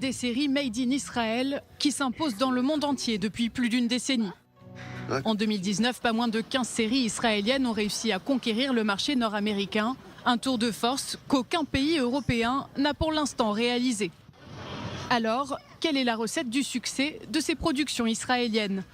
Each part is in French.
Des séries made in Israël qui s'imposent dans le monde entier depuis plus d'une décennie. En 2019, pas moins de 15 séries israéliennes ont réussi à conquérir le marché nord-américain. Un tour de force qu'aucun pays européen n'a pour l'instant réalisé. Alors, quelle est la recette du succès de ces productions israéliennes ?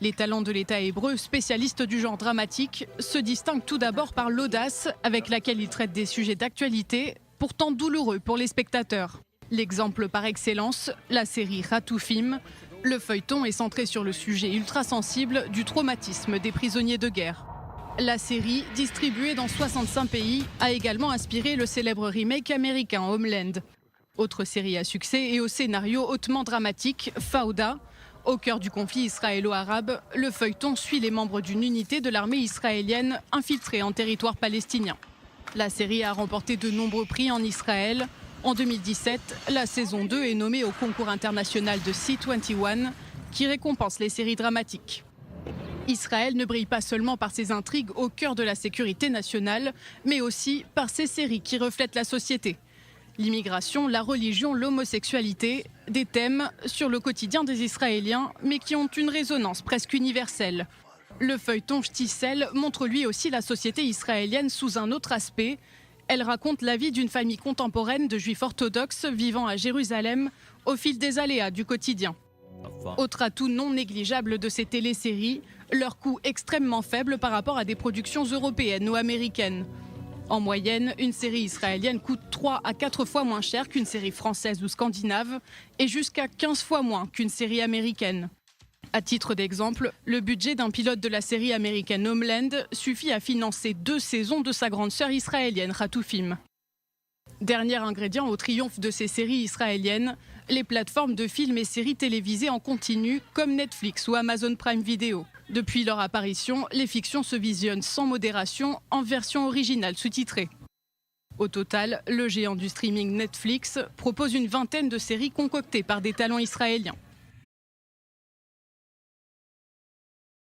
Les talents de l'État hébreu, spécialistes du genre dramatique, se distinguent tout d'abord par l'audace avec laquelle ils traitent des sujets d'actualité, pourtant douloureux pour les spectateurs. L'exemple par excellence, la série Ratoufim. Le feuilleton est centré sur le sujet ultra-sensible du traumatisme des prisonniers de guerre. La série, distribuée dans 65 pays, a également inspiré le célèbre remake américain Homeland. Autre série à succès et au scénario hautement dramatique, Fauda. Au cœur du conflit israélo-arabe, le feuilleton suit les membres d'une unité de l'armée israélienne infiltrée en territoire palestinien. La série a remporté de nombreux prix en Israël. En 2017, la saison 2 est nommée au concours international de C21 qui récompense les séries dramatiques. Israël ne brille pas seulement par ses intrigues au cœur de la sécurité nationale, mais aussi par ses séries qui reflètent la société. L'immigration, la religion, l'homosexualité, des thèmes sur le quotidien des Israéliens, mais qui ont une résonance presque universelle. Le feuilleton Shtisel montre lui aussi la société israélienne sous un autre aspect. Elle raconte la vie d'une famille contemporaine de juifs orthodoxes vivant à Jérusalem au fil des aléas du quotidien. Autre atout non négligeable de ces téléséries, leur coût extrêmement faible par rapport à des productions européennes ou américaines. En moyenne, une série israélienne coûte 3 à 4 fois moins cher qu'une série française ou scandinave et jusqu'à 15 fois moins qu'une série américaine. À titre d'exemple, le budget d'un pilote de la série américaine Homeland suffit à financer 2 saisons de sa grande sœur israélienne Ratoufim. Dernier ingrédient au triomphe de ces séries israéliennes, les plateformes de films et séries télévisées en continu comme Netflix ou Amazon Prime Video. Depuis leur apparition, les fictions se visionnent sans modération en version originale sous-titrée. Au total, le géant du streaming Netflix propose une vingtaine de séries concoctées par des talents israéliens.